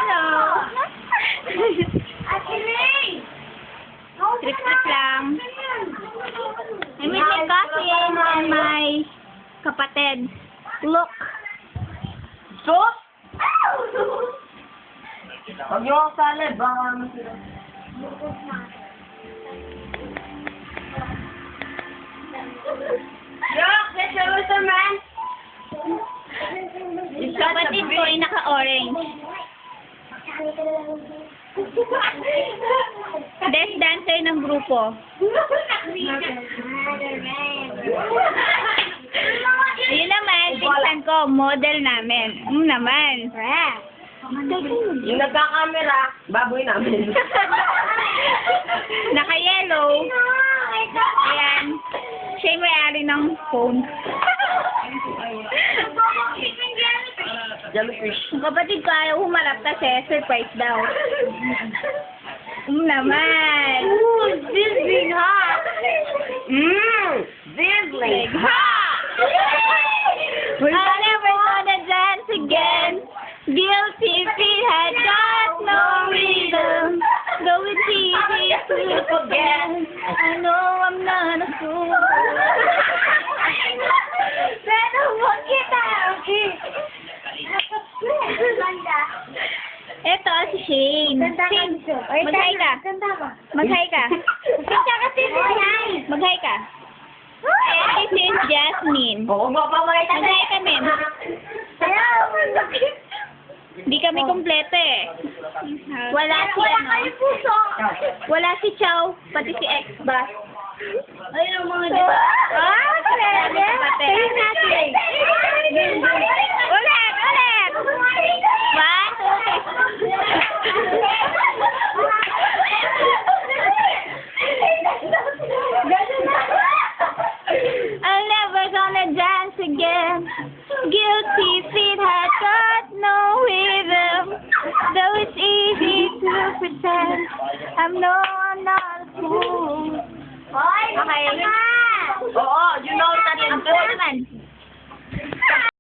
Hello. Trip-trip lang. I meet my cousin and my kapatid. Look. So? Huwag niyo akong salad, baka masira. Look, that's a rooster, man! Kapatid ko ay naka-orange. Best dancer ng grupo. Yun naman, pinsan ko, model namin. Naman. Yung nagka-camera, baboy namin. Naka-yellow. Ayan. Siya yung may-ari ng phone. Jellyfish. Ang kapatid ko ayaw humarap kasi surprise daw. Naman. Sizzling hot! Sizzling hot! I'll never gonna dance again. Guilty feet had got no rhythm. Though it's easy to forget. I know I'm not a fool. Pero huwag kita, okay? Eto, si Shane. Shane, mag-hi ka. Mag-hi ka. Mag-hi ka. And this is Jasmine. Oo, mapapakita na. Mag-hi kami. Hindi kami kompleto eh. Wala si ano. Wala si Chow, pati si X ba? Ayun ang mga dito. Tingnan natin. Ulit! Ulit! 1, 2, 3. I'm never gonna dance again. Guilty feet had got no rhythm. Though it's easy to pretend I'm no